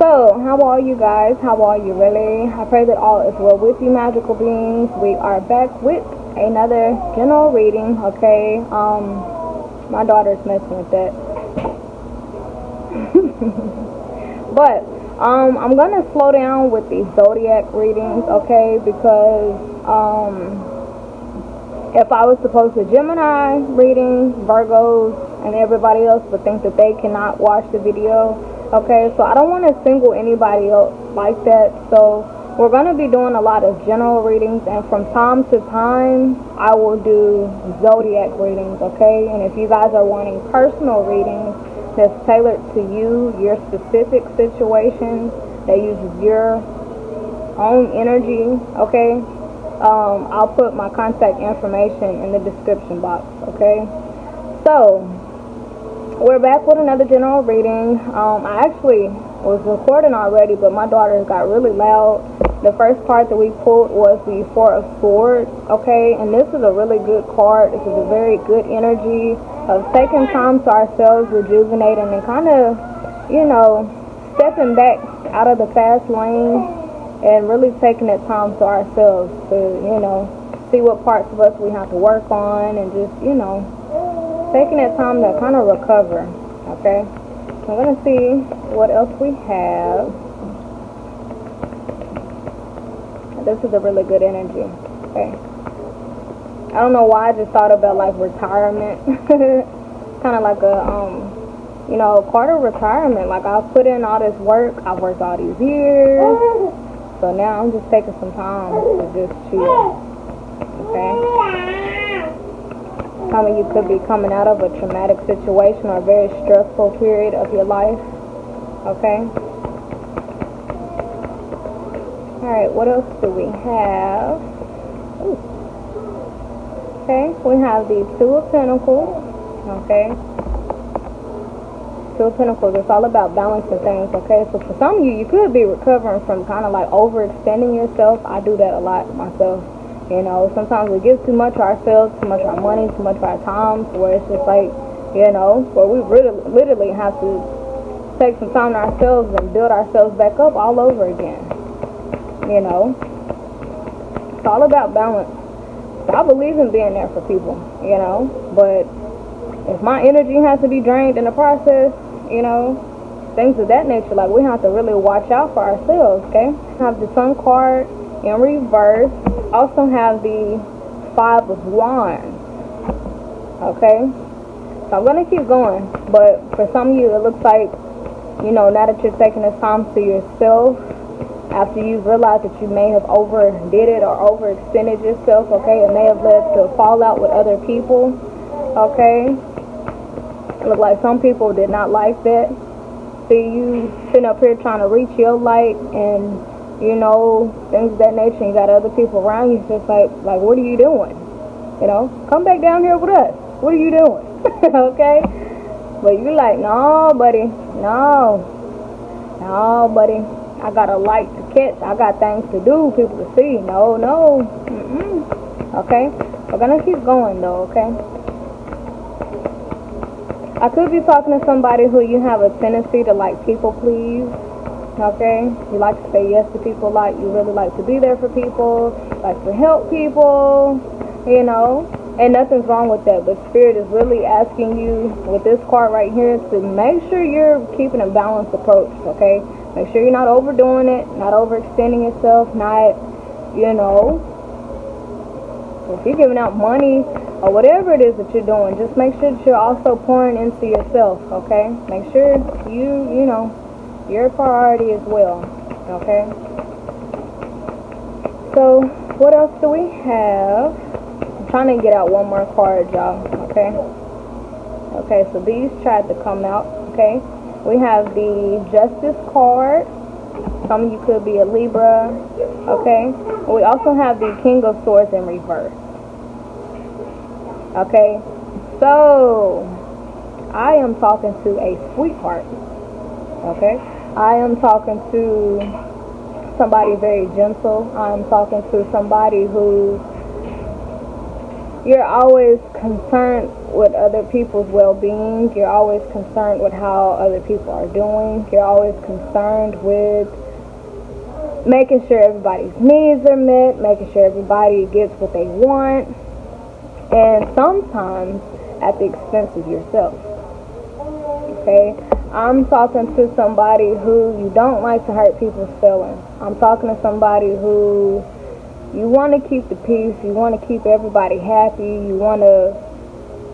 So, how are you guys? How are you really? I pray that all is well with you, magical beings. We are back with another general reading, okay? My daughter's messing with that. But, I'm gonna slow down with these zodiac readings, okay? Because, if I was supposed to Gemini reading, Virgos, and everybody else would think that they cannot watch the video. Okay, so I don't want to single anybody else like that. So we're going to be doing a lot of general readings, and from time to time I will do zodiac readings, okay? And if you guys are wanting personal readings that's tailored to you, your specific situations, that uses your own energy, okay? I'll put my contact information in the description box, okay? So, we're back with another general reading. I actually was recording already, but my daughter got really loud. The first card that we pulled was the Four of Swords, okay? And this is a really good card. This is a very good energy of taking time to ourselves, rejuvenating, and kind of, you know, stepping back out of the fast lane and really taking that time to ourselves to, you know, see what parts of us we have to work on, and just, you know, taking that time to kind of recover, okay? So I'm going to see what else we have. This is a really good energy, okay? I don't know why I just thought about, like, retirement. Kind of like a, you know, part of retirement. Like, I've put in all this work. I've worked all these years. So now I'm just taking some time to just chill, okay? Some of you could be coming out of a traumatic situation or a very stressful period of your life, okay? Alright, what else do we have? Ooh. Okay, we have the Two of Pentacles, okay? Two of Pentacles, it's all about balancing things, okay? So for some of you, you could be recovering from kind of like overextending yourself. I do that a lot myself. You know, sometimes we give too much of ourselves, too much of our money, too much of our time, where it's just like, you know, where we really, literally have to take some time to ourselves and build ourselves back up all over again. You know, it's all about balance. So I believe in being there for people, you know, but if my energy has to be drained in the process, you know, things of that nature, like, we have to really watch out for ourselves, okay? I have the Sun card in reverse. Also have the Five of Wands, okay? So I'm going to keep going, but for some of you, it looks like, you know, now that you're taking this time to yourself, after you've realized that you may have overdid it or overextended yourself, okay, it may have led to a fallout with other people, okay? It looked like some people did not like that. See you sitting up here trying to reach your light and, you know, things of that nature. You got other people around you just like, what are you doing? You know, come back down here with us. What are you doing? Okay? But you like, no, buddy. No, buddy. I got a light to catch. I got things to do, people to see. No. Okay? We're going to keep going, though, okay? I could be talking to somebody who you have a tendency to, like, people please, okay? You like to say yes to people, like, you really like to be there for people, like to help people, you know, and nothing's wrong with that. But Spirit is really asking you with this card right here to make sure you're keeping a balanced approach, okay? Make sure you're not overdoing it, not overextending yourself, not, you know, if you're giving out money or whatever it is that you're doing, just make sure that you're also pouring into yourself, okay? Make sure you know, you're a priority as well, okay? So, what else do we have? I'm trying to get out one more card, y'all, okay? Okay, so these tried to come out, okay? We have the Justice card. Some of you could be a Libra, okay? We also have the King of Swords in reverse. Okay, so I am talking to a sweetheart, okay? I am talking to somebody very gentle. I'm talking to somebody who you're always concerned with other people's well-being. You're always concerned with how other people are doing. You're always concerned with making sure everybody's needs are met, making sure everybody gets what they want, and sometimes at the expense of yourself. Okay? I'm talking to somebody who you don't like to hurt people's feelings. I'm talking to somebody who you want to keep the peace, you want to keep everybody happy, you want to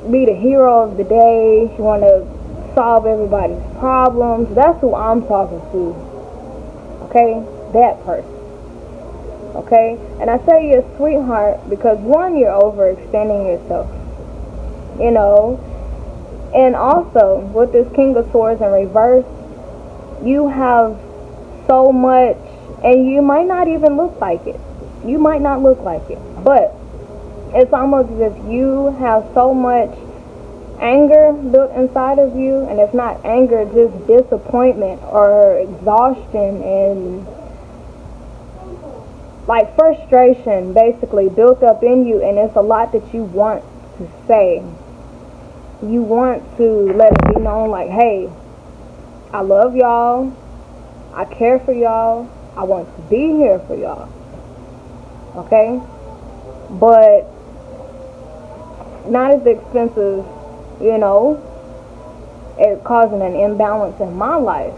be the hero of the day, you want to solve everybody's problems. That's who I'm talking to. Okay? That person. Okay? And I say you're a sweetheart because, one, you're overextending yourself. You know? And also, with this King of Swords in reverse, you have so much, and you might not even look like it. You might not look like it. But it's almost as if you have so much anger built inside of you, and if not anger, just disappointment or exhaustion and like frustration basically built up in you, and it's a lot that you want to say. You want to let it be known like, hey, I love y'all, I care for y'all, I want to be here for y'all. Okay? But not at the expense of, you know, it causing an imbalance in my life.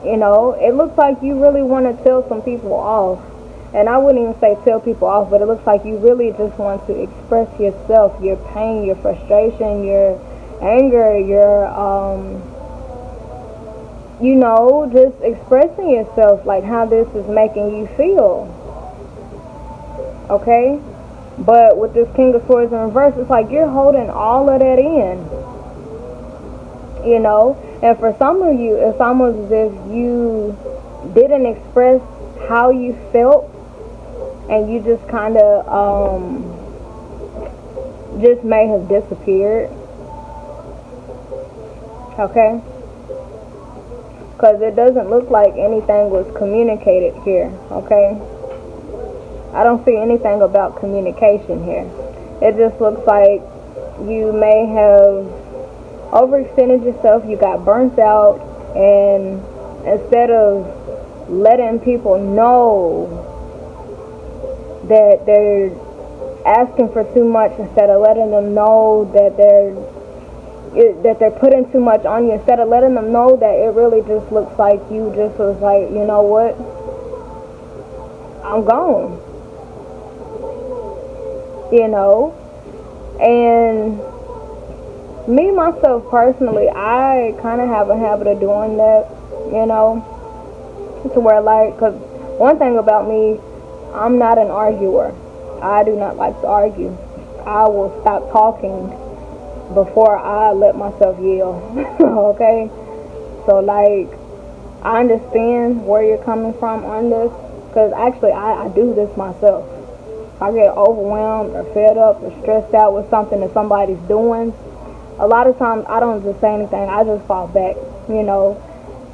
You know, it looks like you really want to tell some people off. And I wouldn't even say tell people off, but it looks like you really just want to express yourself, your pain, your frustration, your anger, your, you know, just expressing yourself, like how this is making you feel. Okay? But with this King of Swords in reverse, it's like you're holding all of that in. You know? And for some of you, it's almost as if you didn't express how you felt, and you just kind of just may have disappeared. Okay? Because it doesn't look like anything was communicated here. Okay? I don't see anything about communication here. It just looks like you may have overextended yourself, you got burnt out, and instead of letting people know that they're asking for too much, instead of letting them know that they're putting too much on you, instead of letting them know that it really just looks like you just was like, you know what, I'm gone. You know? And me, myself, personally, I kind of have a habit of doing that, you know? To where, like, because one thing about me, I'm not an arguer. I do not like to argue. I will stop talking before I let myself yell. Okay? So, like, I understand where you're coming from on this, because actually I do this myself. If I get overwhelmed or fed up or stressed out with something that somebody's doing, a lot of times I don't just say anything, I just fall back, you know.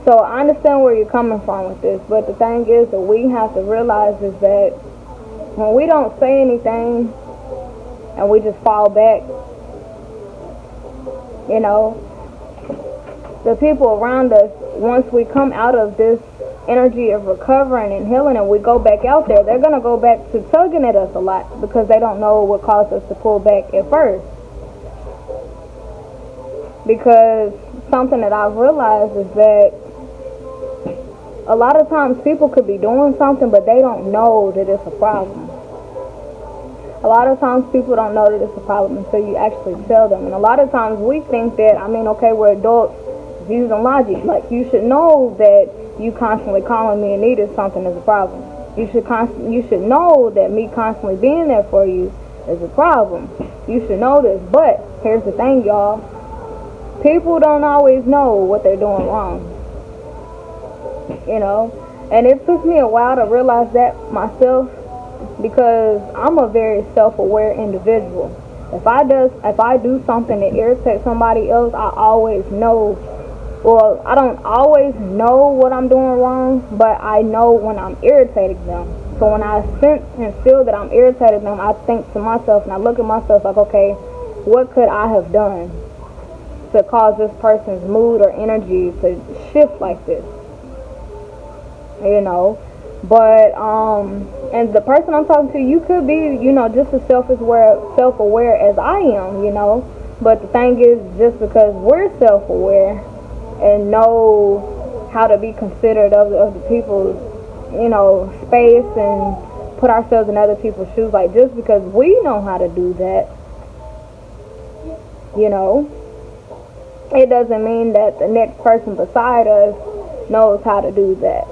So I understand where you're coming from with this, but the thing is that we have to realize is that when we don't say anything and we just fall back, you know, the people around us, once we come out of this energy of recovering and healing and we go back out there, they're going to go back to tugging at us a lot because they don't know what caused us to pull back at first. Because something that I've realized is that a lot of times people could be doing something, but they don't know that it's a problem. A lot of times people don't know that it's a problem until you actually tell them. And a lot of times we think that, I mean, okay, we're adults using logic. Like, you should know that you constantly calling me and needing something is a problem. You should know that me constantly being there for you is a problem. You should know this. But here's the thing, y'all. People don't always know what they're doing wrong. You know? And it took me a while to realize that myself, because I'm a very self-aware individual. If I do something that irritates somebody else, I always know. Well, I don't always know what I'm doing wrong, but I know when I'm irritating them. So when I sense and feel that I'm irritating them, I think to myself and I look at myself like, okay, what could I have done to cause this person's mood or energy to shift like this, you know. But and the person I'm talking to, you could be, you know, just as self-aware as I am, you know. But the thing is, just because we're self-aware and know how to be considerate of the people's, you know, space and put ourselves in other people's shoes, like, just because we know how to do that, you know, it doesn't mean that the next person beside us knows how to do that,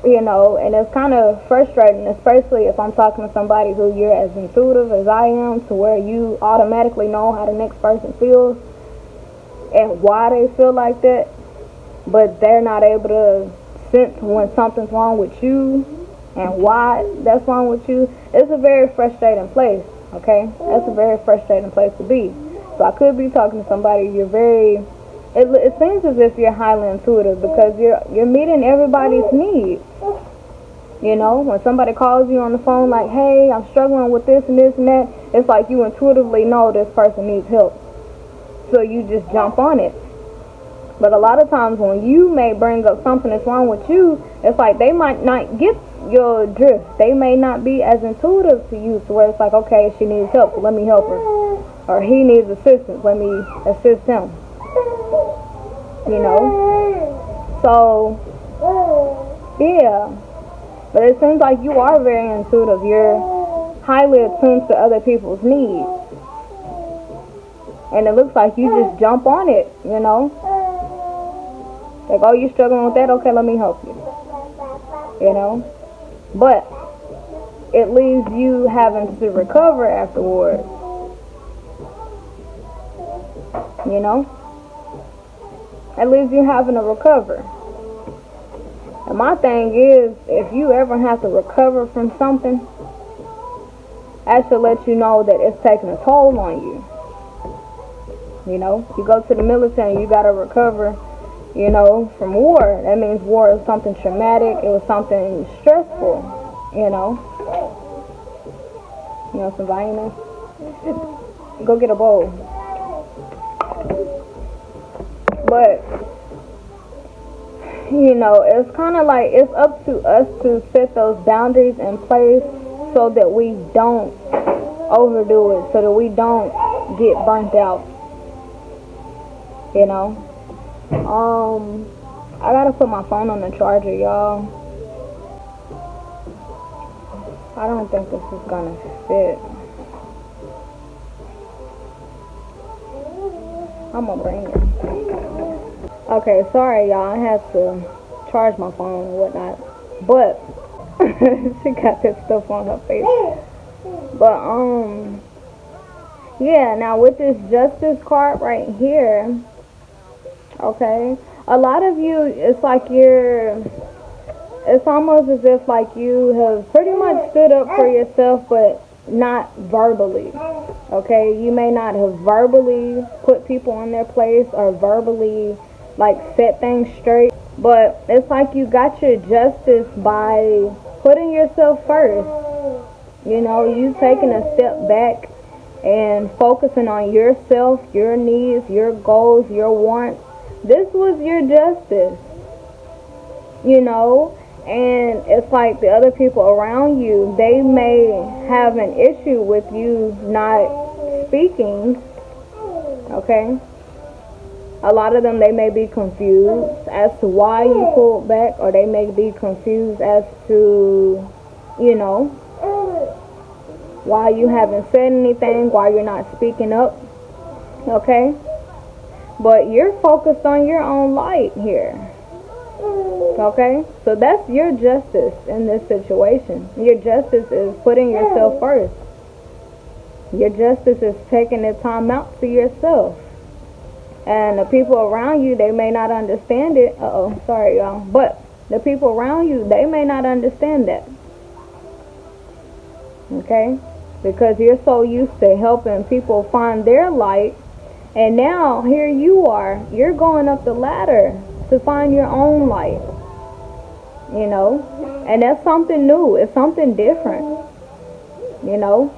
you know. And it's kind of frustrating, especially if I'm talking to somebody who you're as intuitive as I am, to where you automatically know how the next person feels and why they feel like that, but they're not able to sense when something's wrong with you and why that's wrong with you. It's a very frustrating place, okay? That's a very frustrating place to be. So I could be talking to somebody, you're very, it seems as if you're highly intuitive, because you're meeting everybody's needs. You know, when somebody calls you on the phone like, hey, I'm struggling with this and this and that, it's like you intuitively know this person needs help, so you just jump on it. But a lot of times when you may bring up something that's wrong with you, it's like they might not get your drift. They may not be as intuitive to you, to where it's like, okay, she needs help, so let me help her. Or he needs assistance, let me assist him. You know? So, yeah. But it seems like you are very intuitive. You're highly attuned to other people's needs. And it looks like you just jump on it, you know? Like, oh, you're struggling with that? Okay, let me help you. You know? But it leaves you having to recover afterwards. You know? It leaves you having to recover. And my thing is, if you ever have to recover from something, that should let you know that it's taking a toll on you. You know? You go to the military, you got to recover, you know, from war. That means war is something traumatic. It was something stressful, you know. You know, some violence. Go get a bowl. But, you know, it's kind of like, it's up to us to set those boundaries in place so that we don't overdo it, so that we don't get burnt out, you know. I gotta put my phone on the charger, y'all. I don't think this is gonna fit. I'm gonna bring it. Okay, sorry y'all, I had to charge my phone and whatnot. But she got that stuff on her face. But yeah, now with this justice card right here, okay, a lot of you, it's like it's almost as if like you have pretty much stood up for yourself, but not verbally, okay? You may not have verbally put people in their place or verbally like set things straight, but it's like you got your justice by putting yourself first. You know, you taking a step back and focusing on yourself, your needs, your goals, your wants. This was your justice, you know. And it's like the other people around you, they may have an issue with you not speaking, okay? A lot of them, they may be confused as to why you pulled back, or they may be confused as to, you know, why you haven't said anything, why you're not speaking up, okay? But you're focused on your own light here. Okay? So that's your justice in this situation. Your justice is putting yourself first. Your justice is taking the time out for yourself. And the people around you, they may not understand it. Uh-oh, sorry y'all. But the people around you, they may not understand that. Okay? Because you're so used to helping people find their light. And now, here you are. You're going up the ladder to find your own light. You know? And that's something new. It's something different. You know?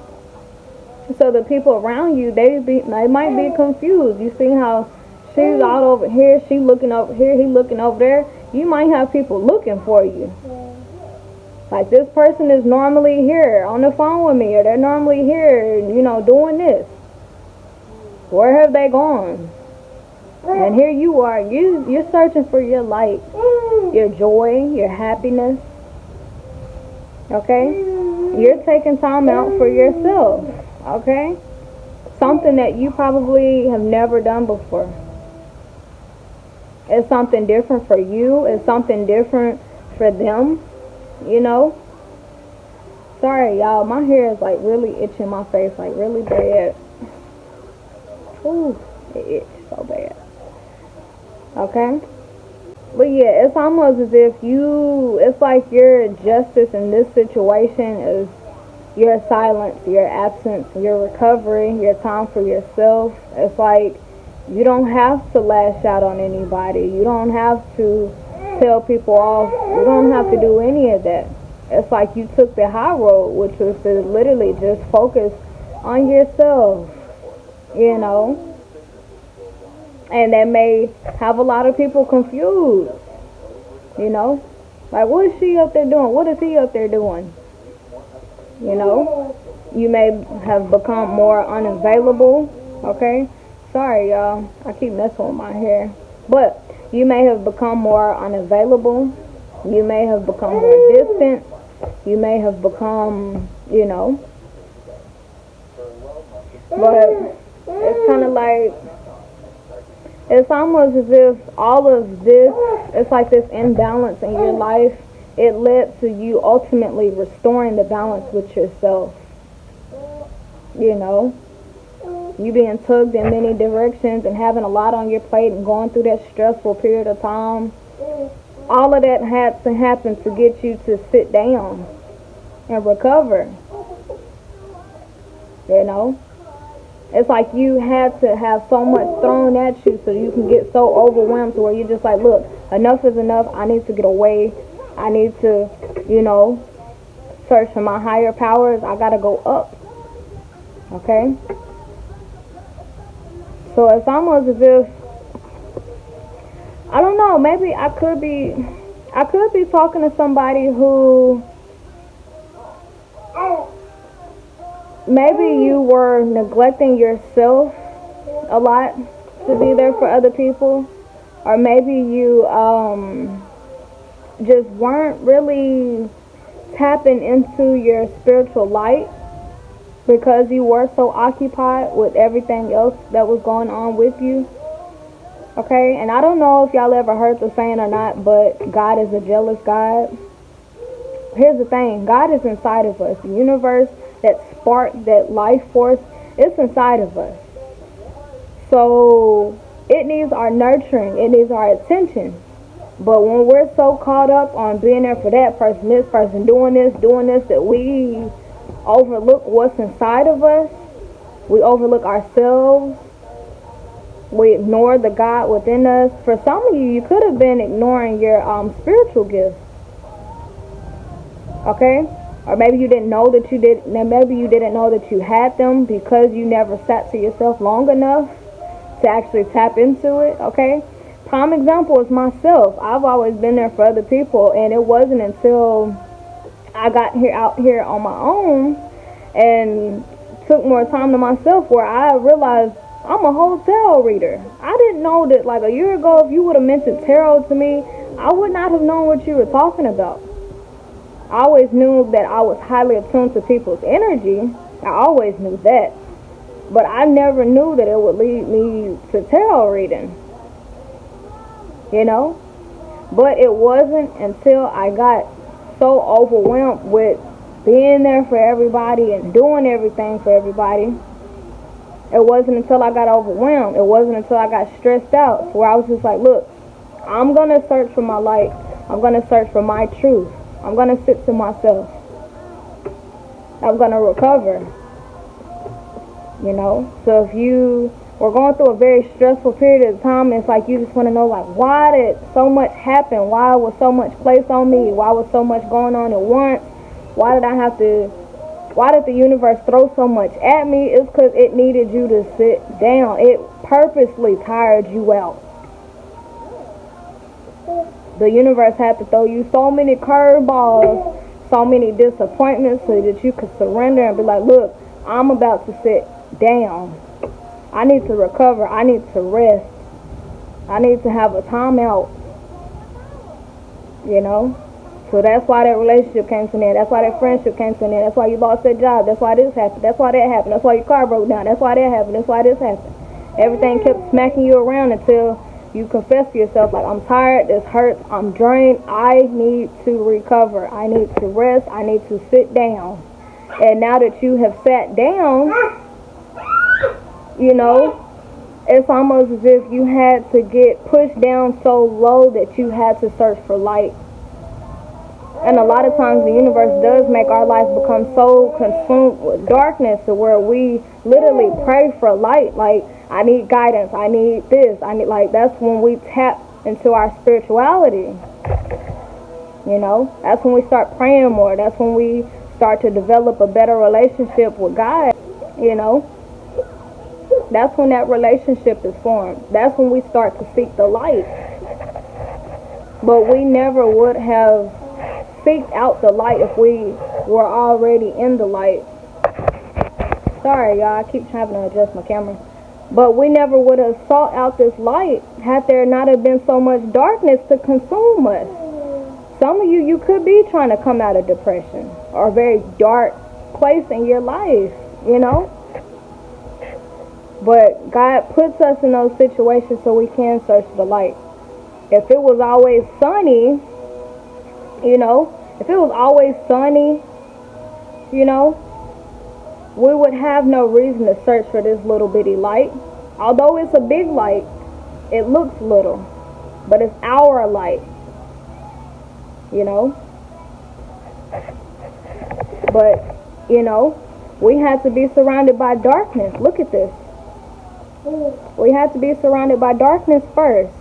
So the people around you, they might be confused. You see how she's all over here, she looking over here, he looking over there. You might have people looking for you. Like, this person is normally here on the phone with me, or they're normally here, doing this. Where have they gone? And here you are, you're searching for your light, your joy, your happiness. Okay? You're taking time out for yourself. Okay? Something that you probably have never done before. It's something different for you. It's something different for them. Sorry, y'all. My hair is like really itching my face, like really bad. Ooh, it itches so bad. Okay? But yeah, it's almost as if it's like your justice in this situation is your silence, your absence, your recovery, your time for yourself. It's like you don't have to lash out on anybody. You don't have to tell people off. You don't have to do any of that. It's like you took the high road, which was to literally just focus on yourself, And that may have a lot of people confused, Like, what is she up there doing? What is he up there doing? You may have become more unavailable, okay? Sorry, y'all. I keep messing with my hair. But you may have become more unavailable. You may have become more distant. You may have become, But it's kind of like, it's almost as if all of this, it's like this imbalance in your life, it led to you ultimately restoring the balance with yourself. You being tugged in many directions and having a lot on your plate and going through that stressful period of time. All of that had to happen to get you to sit down and recover. It's like you had to have so much thrown at you so you can get so overwhelmed to where you're just like, look, enough is enough. I need to get away. I need to, search for my higher powers. I got to go up. Okay? So it's almost as if, I don't know, maybe I could be talking to somebody who, maybe you were neglecting yourself a lot to be there for other people. Or maybe you just weren't really tapping into your spiritual light because you were so occupied with everything else that was going on with you. Okay? And I don't know if y'all ever heard the saying or not, but God is a jealous God. Here's the thing. God is inside of us. The universe, that spark, that life force, it's inside of us. So it needs our nurturing. It needs our attention. But when we're so caught up on being there for that person, this person, doing this, that we overlook what's inside of us. We overlook ourselves. We ignore the God within us. For some of you, you could have been ignoring your spiritual gifts. Okay? Or maybe you didn't know that you did. Maybe you didn't know that you had them because you never sat to yourself long enough to actually tap into it. Okay? Prime example is myself. I've always been there for other people, and it wasn't until I got out here on my own and took more time to myself where I realized I'm a hotel reader. I didn't know that like a year ago, if you would have mentioned tarot to me, I would not have known what you were talking about. I always knew that I was highly attuned to people's energy. I always knew that. But I never knew that it would lead me to tarot reading. But it wasn't until I got so overwhelmed with being there for everybody and doing everything for everybody. It wasn't until I got overwhelmed. It wasn't until I got stressed out where I was just like, look, I'm going to search for my light. I'm going to search for my truth. I'm going to sit to myself. I'm going to recover. So if you were going through a very stressful period of time, it's like you just want to know, like, why did so much happen? Why was so much placed on me? Why was so much going on at once? Why did I have to Why did the universe throw so much at me? It's because it needed you to sit down. It purposely tired you out. The universe had to throw you so many curveballs, so many disappointments, so that you could surrender and be like, look, I'm about to sit down. I need to recover. I need to rest. I need to have a timeout. You know? So that's why that relationship came to an end. That's why that friendship came to an end. That's why you lost that job. That's why this happened. That's why that happened. That's why your car broke down. That's why that happened. That's why this happened. Everything kept smacking you around until you confess to yourself, like, I'm tired, this hurts, I'm drained, I need to recover, I need to rest, I need to sit down. And now that you have sat down, you know, it's almost as if you had to get pushed down so low that you had to search for light. And a lot of times the universe does make our life become so consumed with darkness to where we literally pray for light. Like, I need guidance, I need this, I need, like, that's when we tap into our spirituality. You know, that's when we start praying more. That's when we start to develop a better relationship with God. You know, that's when that relationship is formed. That's when we start to seek the light. But we never would have seeked out the light if we were already in the light. Sorry, y'all, I keep having to adjust my camera. But we never would have sought out this light had there not have been so much darkness to consume us. Some of you could be trying to come out of depression or a very dark place in your life, you know. But God puts us in those situations so we can search the light. If it was always sunny, you know, if it was always sunny, you know, we would have no reason to search for this little bitty light. Although it's a big light, it looks little, but it's our light, you know. But, you know, we had to be surrounded by darkness. Look at this. We had to be surrounded by darkness first.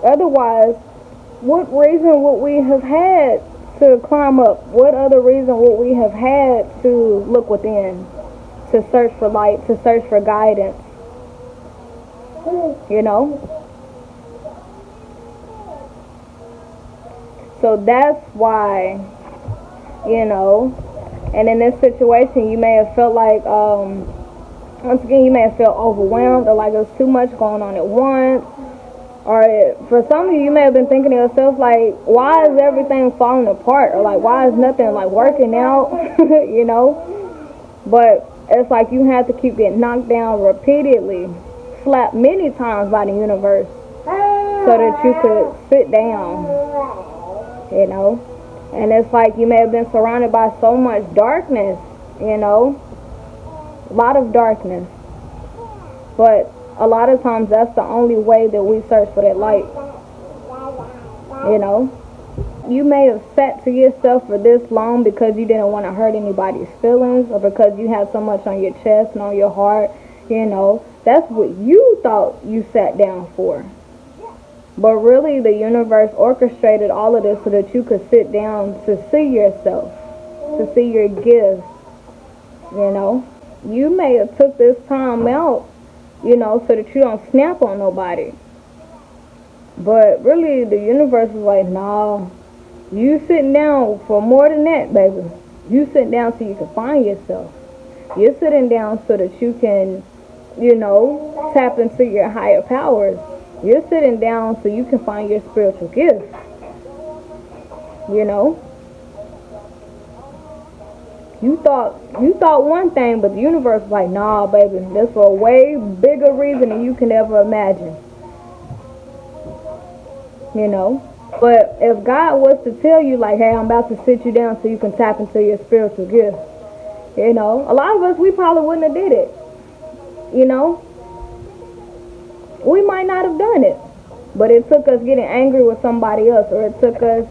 Otherwise, what reason would we have had to climb up? What other reason would we have had to look within, to search for light, to search for guidance? You know? So that's why, you know, and in this situation, you may have felt like, once again, you may have felt overwhelmed or like there's too much going on at once. Or for some of you, you may have been thinking to yourself, like, why is everything falling apart? Or like, why is nothing like working out? You know? But it's like you have to keep getting knocked down repeatedly, slapped many times by the universe so that you could sit down, you know? And it's like you may have been surrounded by so much darkness, you know? A lot of darkness. But a lot of times that's the only way that we search for that light. You know? You may have sat to yourself for this long because you didn't want to hurt anybody's feelings, or because you had so much on your chest and on your heart. You know, that's what you thought you sat down for. But really, the universe orchestrated all of this so that you could sit down to see yourself, to see your gifts. You know? You may have took this time out, you know, so that you don't snap on nobody. But really, the universe is like, nah, you sitting down for more than that, baby. You sitting down so you can find yourself. You're sitting down so that you can, you know, tap into your higher powers. You're sitting down so you can find your spiritual gifts. You know? You thought one thing, but the universe was like, nah, baby, that's for a way bigger reason than you can ever imagine. You know? But if God was to tell you, like, hey, I'm about to sit you down so you can tap into your spiritual gift, you know, a lot of us, we probably wouldn't have did it. You know? We might not have done it. But it took us getting angry with somebody else, or it took us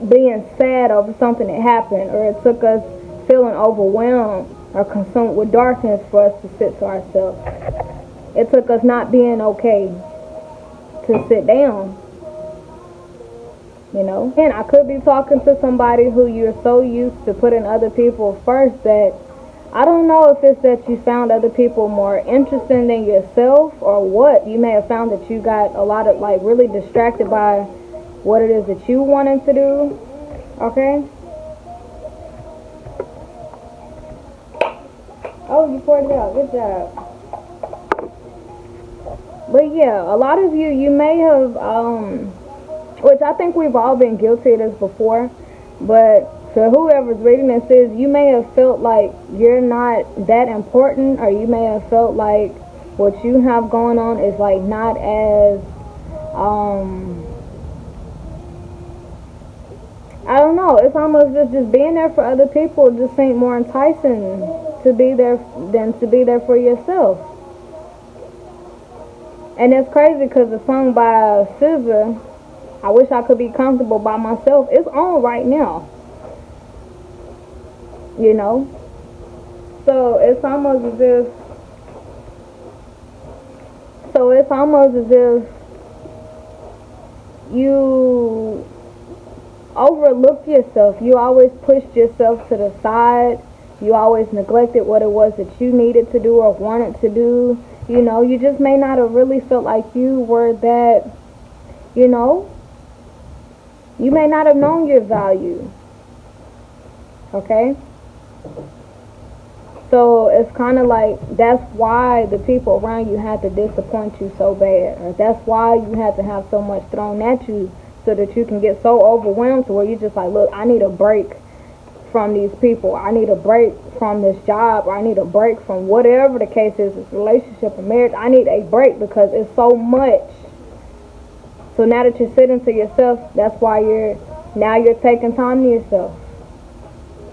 being sad over something that happened, or it took us feeling overwhelmed or consumed with darkness for us to sit to ourselves. It took us not being okay to sit down. you know. And I could be talking to somebody who you're so used to putting other people first that I don't know if it's that you found other people more interesting than yourself or what. You may have found that you got a lot of, like, really distracted by what it is that you wanted to do, okay? Oh, you poured it out. Good job. But yeah, a lot of you may have, which I think we've all been guilty of this before, but for whoever's reading this is, you may have felt like you're not that important, or you may have felt like what you have going on is like not as, I don't know, it's almost just being there for other people just ain't more enticing to be there than to be there for yourself. And it's crazy because the song by SZA, I Wish I Could Be Comfortable by Myself, it's on right now. You know? So it's almost as if you overlooked yourself. You always pushed yourself to the side. You always neglected what it was that you needed to do or wanted to do. You know, you just may not have really felt like you were that, you know, you may not have known your value. Okay? So it's kind of like that's why the people around you had to disappoint you so bad. Or that's why you had to have so much thrown at you so that you can get so overwhelmed to where you just like, look, I need a break from these people. I need a break from this job. Or I need a break from whatever the case is, this relationship or marriage. I need a break because it's so much. So now that you're sitting to yourself, that's why you're taking time to yourself.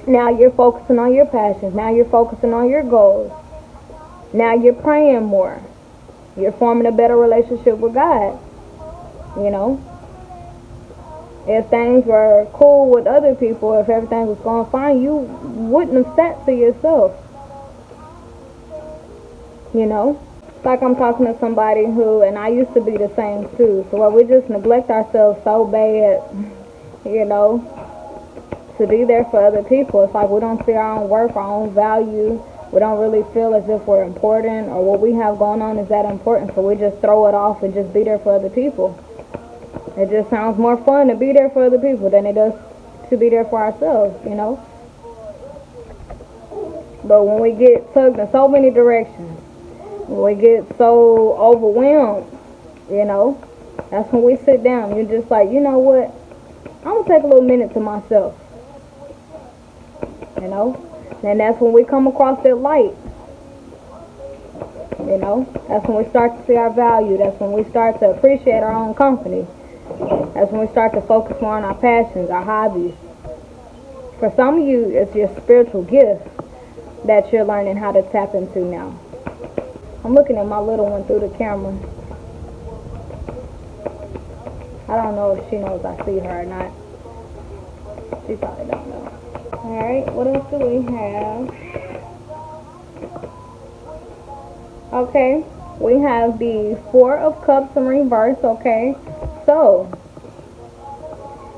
Now you're focusing on your passions. Now you're focusing on your goals. Now you're praying more. You're forming a better relationship with God. You know? If things were cool with other people, if everything was going fine, you wouldn't have sat to yourself. You know? It's like I'm talking to somebody who, and I used to be the same too, so we just neglect ourselves so bad, you know, to be there for other people. It's like we don't see our own worth, our own value. We don't really feel as if we're important or what we have going on is that important, so we just throw it off and just be there for other people. It just sounds more fun to be there for other people than it does to be there for ourselves, you know. But when we get tugged in so many directions, when we get so overwhelmed, you know, that's when we sit down. You're just like, you know what? I'm going to take a little minute to myself. You know? And that's when we come across that light. You know? That's when we start to see our value. That's when we start to appreciate our own company. That's when we start to focus more on our passions, our hobbies. For some of you, it's your spiritual gift that you're learning how to tap into now. I'm looking at my little one through the camera. I don't know if she knows I see her or not. She probably don't know. Alright, what else do we have? Okay, we have the Four of Cups in reverse, okay? So,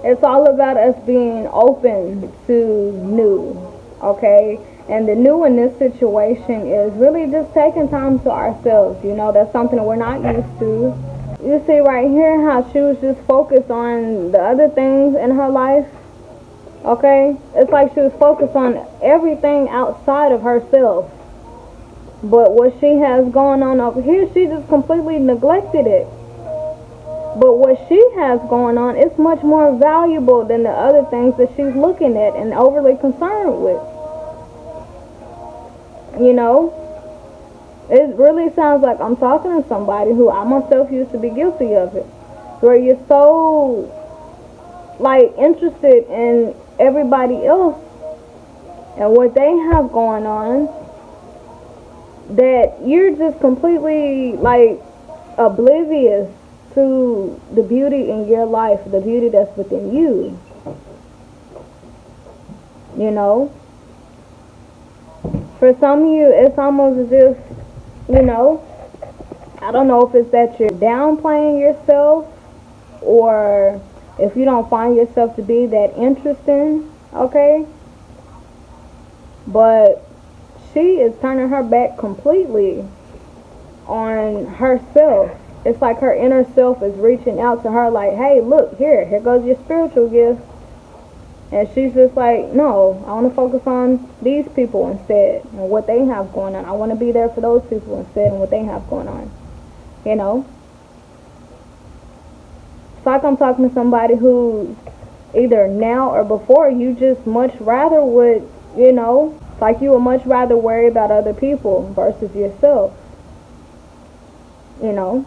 it's all about us being open to new, okay? And the new in this situation is really just taking time to ourselves. You know, that's something that we're not used to. You see right here how she was just focused on the other things in her life. Okay? It's like she was focused on everything outside of herself. But what she has going on over here, she just completely neglected it. But what she has going on is much more valuable than the other things that she's looking at and overly concerned with. You know, it really sounds like I'm talking to somebody who I myself used to be guilty of it. Where you're so, like, interested in everybody else and what they have going on that you're just completely, like, oblivious to the beauty in your life, the beauty that's within you. You know? For some of you, it's almost as if, you know, I don't know if it's that you're downplaying yourself or if you don't find yourself to be that interesting, okay? But she is turning her back completely on herself. It's like her inner self is reaching out to her like, hey, look, here goes your spiritual gift. And she's just like, no, I want to focus on these people instead and what they have going on. I want to be there for those people instead and what they have going on. You know? It's like I'm talking to somebody who either now or before you just much rather would, you know, it's like you would much rather worry about other people versus yourself. You know?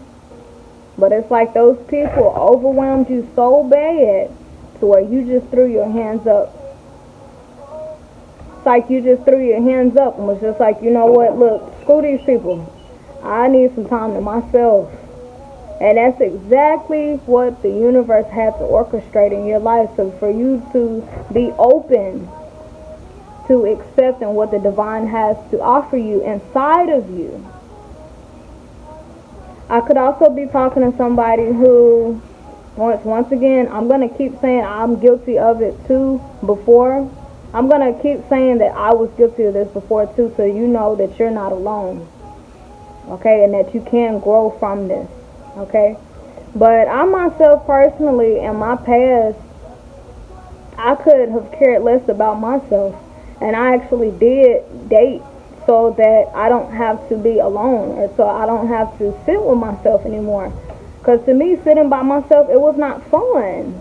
But it's like those people overwhelmed you so bad to where you just threw your hands up. It's like you just threw your hands up and was just like, you know what, look, screw these people. I need some time to myself. And that's exactly what the universe had to orchestrate in your life. So for you to be open to accepting what the divine has to offer you inside of you. I could also be talking to somebody who, once again, I'm going to keep saying I'm guilty of it too before. I'm going to keep saying that I was guilty of this before too, so you know that you're not alone. Okay, and that you can grow from this. Okay, but I myself personally, in my past, I could have cared less about myself. And I actually did date so that I don't have to be alone, or so I don't have to sit with myself anymore. Because to me, sitting by myself, it was not fun,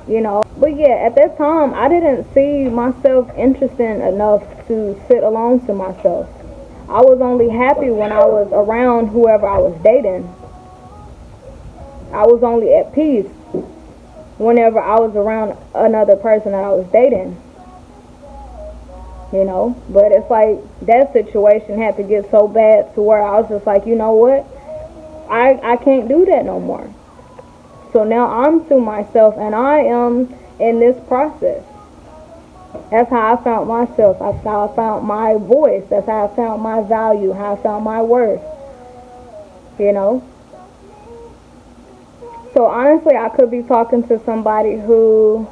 you know. But yeah, at that time, I didn't see myself interesting enough to sit alone to myself. I was only happy when I was around whoever I was dating. I was only at peace whenever I was around another person that I was dating. You know, but it's like that situation had to get so bad to where I was just like, you know what? I can't do that no more. So now I'm to myself and I am in this process. That's how I found myself. That's how I found my voice. That's how I found my value, how I found my worth. You know? So honestly, I could be talking to somebody who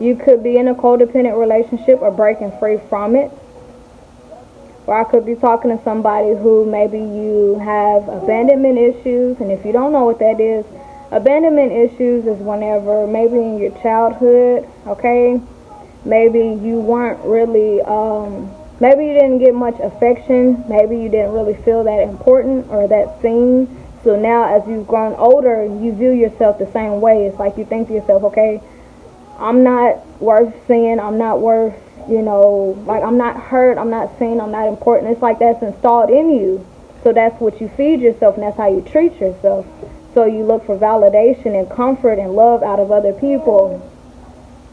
you could be in a codependent relationship or breaking free from it. Or I could be talking to somebody who maybe you have abandonment issues. And if you don't know what that is, abandonment issues is whenever maybe in your childhood, okay, maybe you weren't really, maybe you didn't get much affection. Maybe you didn't really feel that important or that seen. So now as you've grown older, you view yourself the same way. It's like you think to yourself, okay, I'm not worth seeing, I'm not worth, you know, like I'm not heard, I'm not seen, I'm not important. It's like that's installed in you. So that's what you feed yourself and that's how you treat yourself. So you look for validation and comfort and love out of other people,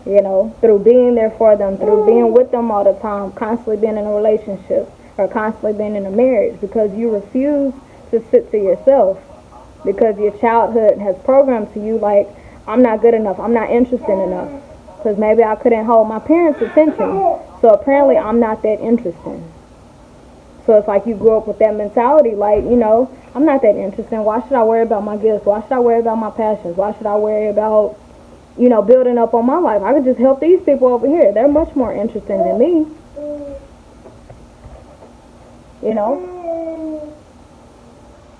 you know, through being there for them, through being with them all the time, constantly being in a relationship or constantly being in a marriage, because you refuse to sit to yourself because your childhood has programmed to you like, I'm not good enough, I'm not interesting enough, because maybe I couldn't hold my parents' attention, so apparently I'm not that interesting. So it's like you grew up with that mentality, like, you know, I'm not that interesting, why should I worry about my gifts, why should I worry about my passions, why should I worry about, you know, building up on my life, I could just help these people over here, they're much more interesting than me, you know.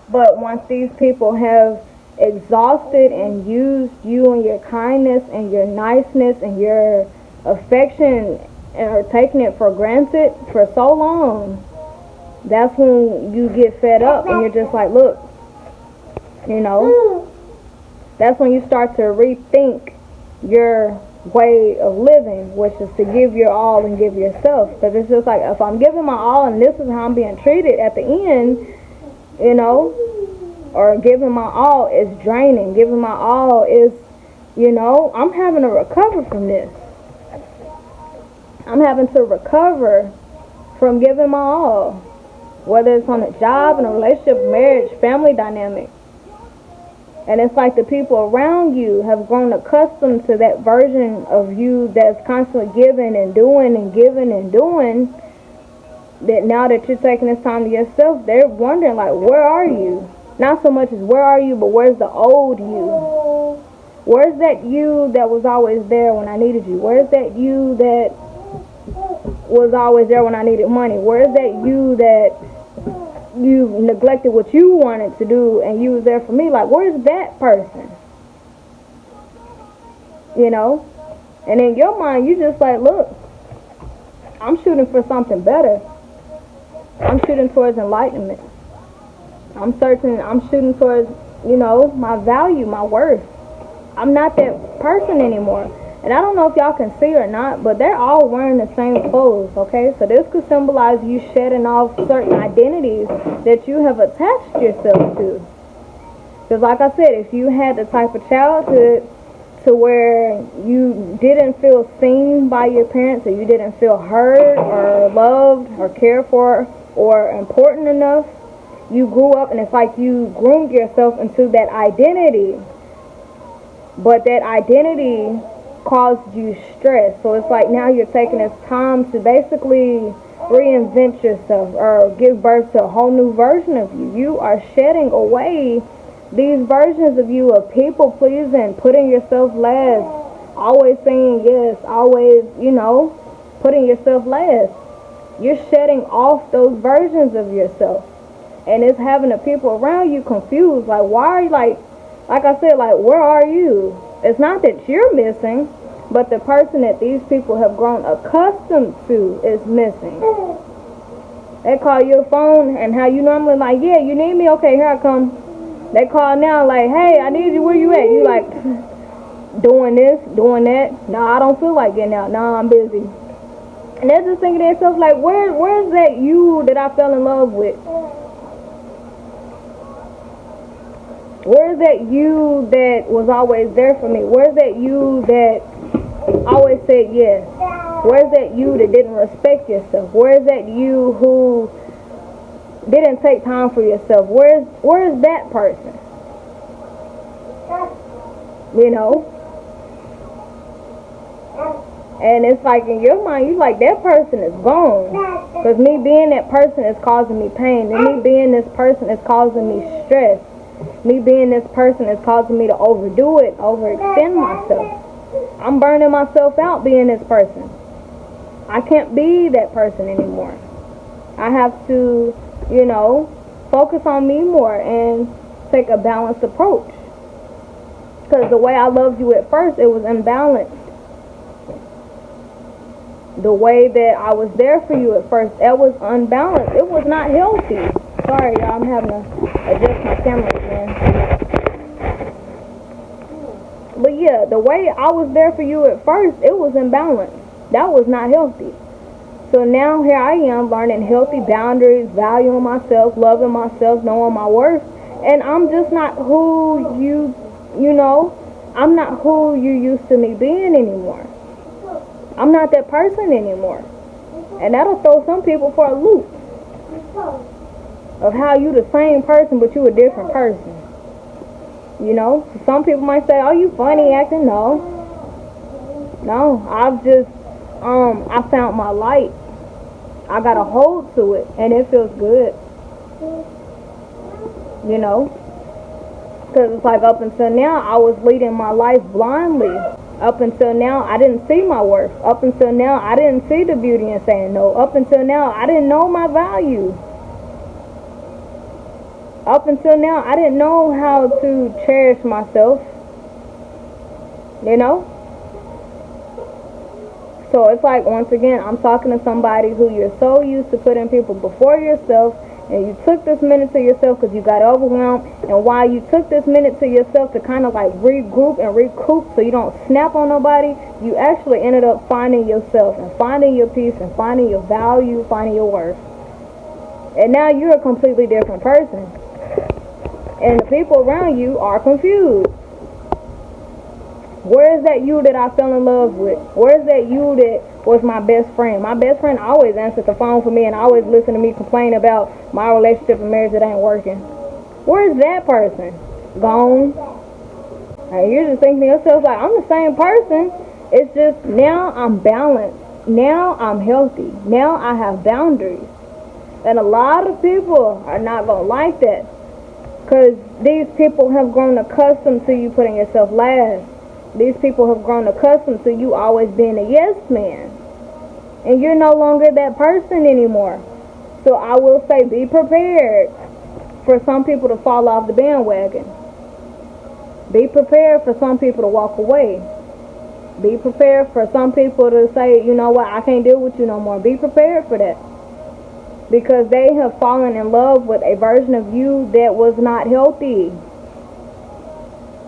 But once these people have exhausted and used you and your kindness and your niceness and your affection and are taking it for granted for so long, that's when you get fed up and you're just like, look, you know, that's when you start to rethink your way of living, which is to give your all and give yourself. Because it's just like, if I'm giving my all and this is how I'm being treated at the end, you know, or giving my all is draining. Giving my all is, you know, I'm having to recover from this. I'm having to recover from giving my all. Whether it's on a job, in a relationship, marriage, family dynamic. And it's like the people around you have grown accustomed to that version of you that's constantly giving and doing and giving and doing, that now that you're taking this time to yourself, they're wondering like, where are you? Not so much as where are you, but where's the old you? Where's that you that was always there when I needed you? Where's that you that was always there when I needed money? Where's that you that you neglected what you wanted to do and you was there for me? Like, where's that person? You know? And in your mind, you just like, look, I'm shooting for something better. I'm shooting towards enlightenment. I'm shooting towards, you know, my value, my worth. I'm not that person anymore. And I don't know if y'all can see or not, but they're all wearing the same clothes, okay? So this could symbolize you shedding off certain identities that you have attached yourself to. Because like I said, if you had the type of childhood to where you didn't feel seen by your parents, or you didn't feel heard or loved or cared for or important enough, you grew up and it's like you groomed yourself into that identity. But that identity caused you stress. So it's like now you're taking this time to basically reinvent yourself or give birth to a whole new version of you. You are shedding away these versions of you of people pleasing, putting yourself last, always saying yes, always, you know, putting yourself last. You're shedding off those versions of yourself. And it's having the people around you confused. Like, why are you, like I said, like, where are you? It's not that you're missing, but the person that these people have grown accustomed to is missing. They call your phone, and how you normally like, yeah, you need me? Okay, here I come. They call now like, hey, I need you, where you at? You like, doing this, doing that. No, I don't feel like getting out. No, I'm busy. And they're just thinking to themselves like, where's that you that I fell in love with? Where's that you that was always there for me? Where's that you that always said yes? Where's that you that didn't respect yourself? Where's that you who didn't take time for yourself? Where's that person? You know? And it's like in your mind, you like, that person is gone. Because me being that person is causing me pain. And me being this person is causing me stress. Me being this person is causing me to overdo it, overextend myself. I'm burning myself out being this person. I can't be that person anymore. I have to, you know, focus on me more and take a balanced approach. Because the way I loved you at first, it was imbalanced. The way that I was there for you at first, it was unbalanced. It was not healthy. Sorry, y'all, I'm having to adjust my camera again. But yeah, the way I was there for you at first, it was imbalanced. That was not healthy. So now here I am learning healthy boundaries, valuing myself, loving myself, knowing my worth. And I'm just not who you know, I'm not who you used to me being anymore. I'm not that person anymore. And that'll throw some people for a loop of how you the same person but you a different person. You know, some people might say, oh, you funny acting. No, I've just I found my light. I got a hold to it and it feels good. You know, because it's like up until now I was leading my life blindly. Up until now, I didn't see my worth. Up until now, I didn't see the beauty in saying no. Up until now, I didn't know my value. Up until now, I didn't know how to cherish myself. You know? So it's like, once again, I'm talking to somebody who you're so used to putting people before yourself, and you took this minute to yourself because you got overwhelmed. And while you took this minute to yourself to kind of like regroup and recoup so you don't snap on nobody, you actually ended up finding yourself and finding your peace and finding your value, finding your worth. And now you're a completely different person. And the people around you are confused. Where is that you that I fell in love with? Where is that you that was my best friend? My best friend always answered the phone for me and always listened to me complain about my relationship and marriage that ain't working. Where is that person? Gone. And you're just thinking to yourself like, I'm the same person. It's just now I'm balanced. Now I'm healthy. Now I have boundaries. And a lot of people are not going to like that. Because these people have grown accustomed to you putting yourself last. These people have grown accustomed to you always being a yes man. And you're no longer that person anymore. So I will say, be prepared for some people to fall off the bandwagon. Be prepared for some people to walk away. Be prepared for some people to say, you know what, I can't deal with you no more. Be prepared for that. Because they have fallen in love with a version of you that was not healthy.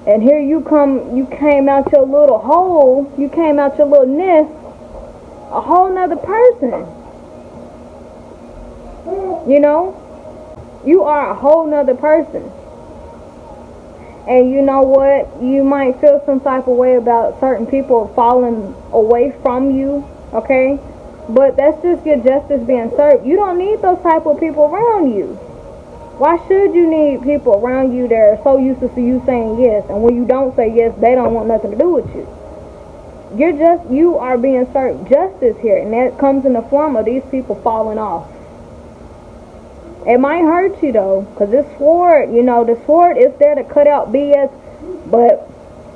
And here you came out your little hole, you came out your little nest, a whole nother person. You know? You are a whole nother person. And you know what? You might feel some type of way about certain people falling away from you, okay? But that's just your justice being served. You don't need those type of people around you. Why should you need people around you that are so used to you saying yes, and when you don't say yes, they don't want nothing to do with you? You are being served justice here, and that comes in the form of these people falling off. It might hurt you though, because this sword, the sword is there to cut out BS, but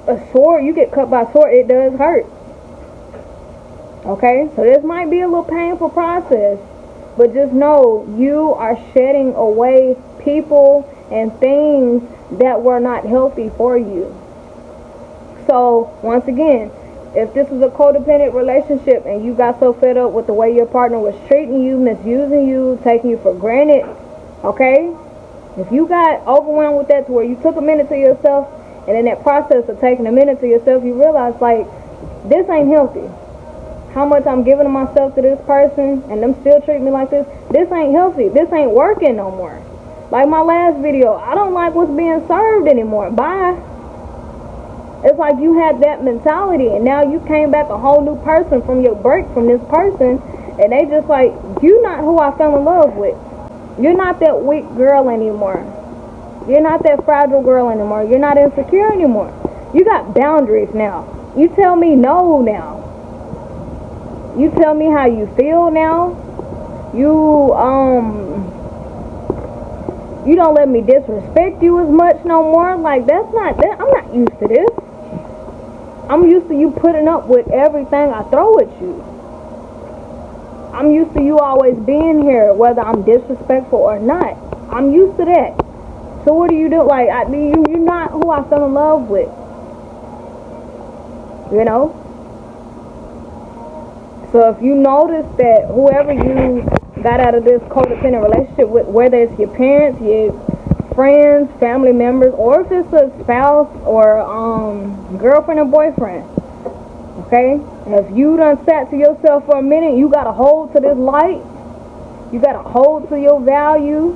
a sword, you get cut by a sword, it does hurt. Okay, so this might be a little painful process, but just know you are shedding away people and things that were not healthy for you. So once again, if this is a codependent relationship and you got so fed up with the way your partner was treating you, misusing you, taking you for granted, okay? If you got overwhelmed with that to where you took a minute to yourself, and in that process of taking a minute to yourself, you realize, like, this ain't healthy. How much I'm giving of myself to this person and them still treat me like this ain't healthy. This ain't working no more. Like my last video, I don't like what's being served anymore. Bye. It's like you had that mentality and now you came back a whole new person from your break from this person, and they just like, you're not who I fell in love with. You're not that weak girl anymore. You're not that fragile girl anymore. You're not insecure anymore. You got boundaries now. You tell me no now. You tell me how you feel now. You don't let me disrespect you as much no more. Like, I'm not used to this. I'm used to you putting up with everything I throw at you. I'm used to you always being here, whether I'm disrespectful or not. I'm used to that. So what do you do? Like, you're not who I fell in love with. You know? So if you notice that whoever you got out of this codependent relationship with, whether it's your parents, your friends, family members, or if it's a spouse or girlfriend or boyfriend, okay? And if you done sat to yourself for a minute, you got to hold to this light, you got to hold to your value,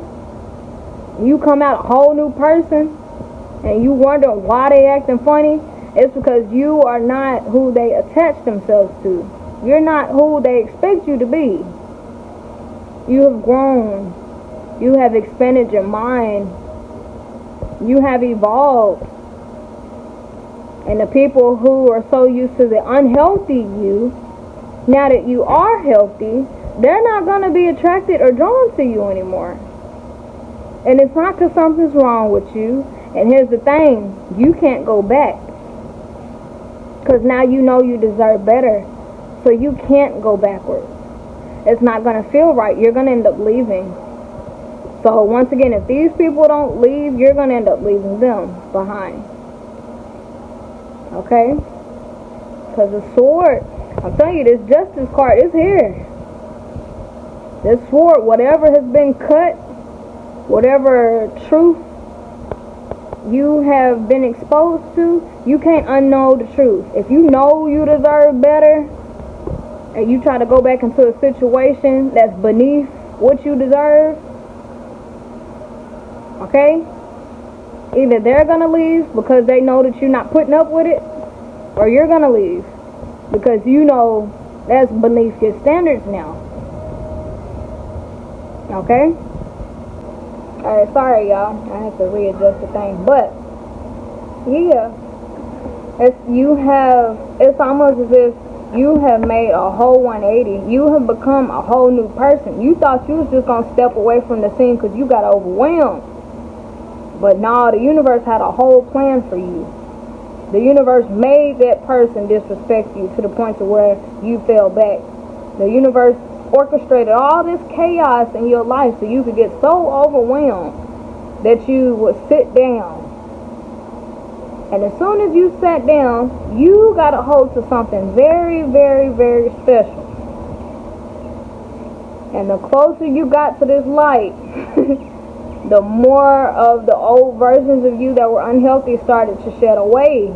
you come out a whole new person, and you wonder why they acting funny, it's because you are not who they attach themselves to. You're not who they expect you to be. You have grown. You have expanded your mind. You have evolved. And the people who are so used to the unhealthy you, now that you are healthy, they're not going to be attracted or drawn to you anymore. And it's not because something's wrong with you. And here's the thing. You can't go back. Because now you know you deserve better. So you can't go backwards. It's not going to feel right. You're going to end up leaving. So once again, if these people don't leave, you're going to end up leaving them behind. Okay? Because the sword, I'm telling you, this justice card is here. This sword, whatever has been cut, whatever truth you have been exposed to, you can't unknow the truth. If you know you deserve better, and you try to go back into a situation that's beneath what you deserve, okay? Either they're going to leave because they know that you're not putting up with it, or you're going to leave because you know that's beneath your standards now. Okay? Alright, sorry y'all. I have to readjust the thing. But, yeah. It's almost as if you have made a whole 180. You have become a whole new person. You thought you was just going to step away from the scene because you got overwhelmed. But no, the universe had a whole plan for you. The universe made that person disrespect you to the point to where you fell back. The universe orchestrated all this chaos in your life so you could get so overwhelmed that you would sit down. And as soon as you sat down, you got a hold to something very, very, very special. And the closer you got to this light, the more of the old versions of you that were unhealthy started to shed away.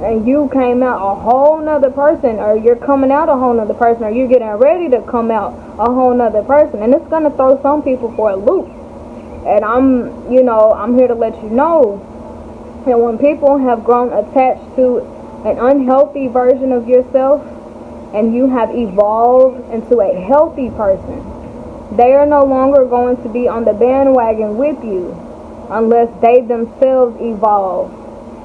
And you came out a whole nother person, or you're coming out a whole nother person, or you're getting ready to come out a whole nother person. And it's going to throw some people for a loop. And I'm here to let you know that when people have grown attached to an unhealthy version of yourself and you have evolved into a healthy person, they are no longer going to be on the bandwagon with you unless they themselves evolve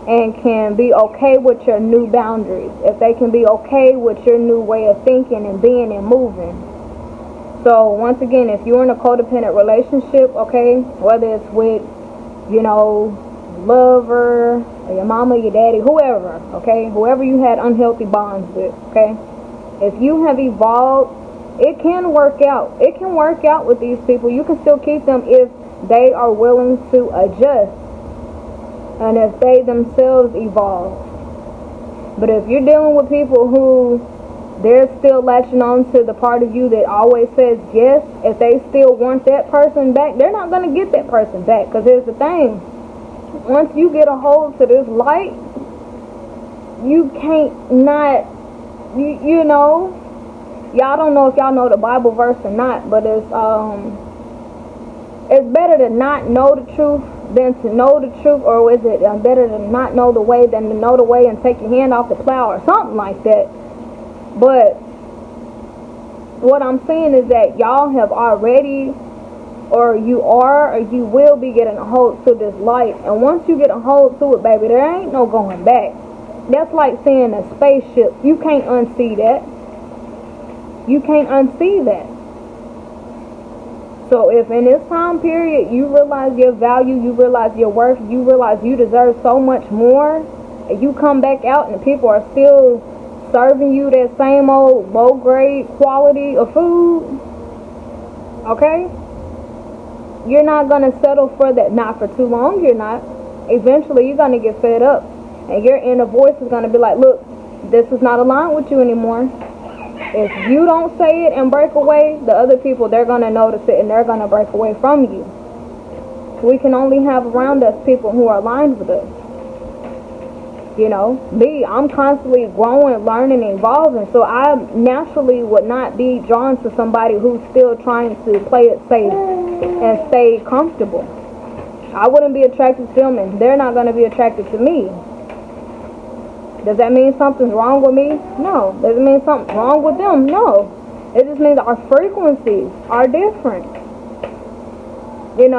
and can be okay with your new boundaries, if they can be okay with your new way of thinking and being and moving. So once again, if you're in a codependent relationship, okay, whether it's with, lover, or your mama, your daddy, whoever, okay, whoever you had unhealthy bonds with, okay, if you have evolved, it can work out. It can work out with these people. You can still keep them if they are willing to adjust and if they themselves evolve. But if you're dealing with people who they're still latching on to the part of you that always says yes, if they still want that person back, they're not going to get that person back. Because here's the thing. Once you get a hold to this light, you can't not, y'all don't know if y'all know the Bible verse or not, but it's better to not know the truth than to know the truth, or is it better to not know the way than to know the way and take your hand off the plow, or something like that. But what I'm saying is that y'all have already, or you are, or you will be getting a hold to this light. And once you get a hold to it, baby, there ain't no going back. That's like seeing a spaceship. You can't unsee that. You can't unsee that. So if in this time period you realize your value, you realize your worth, you realize you deserve so much more, and you come back out and people are still serving you that same old low grade quality of food, okay, you're not going to settle for that. Not for too long. You're not. Eventually you're going to get fed up, and your inner voice is going to be like, look, this is not aligned with you anymore. If you don't say it and break away, the other people, they're going to notice it and they're going to break away from you. We can only have around us people who are aligned with us. I'm constantly growing, learning, and evolving, so I naturally would not be drawn to somebody who's still trying to play it safe and stay comfortable. I wouldn't be attracted to them, and they're not going to be attracted to me. Does that mean something's wrong with me? No. Does it mean something's wrong with them? No. It just means our frequencies are different. And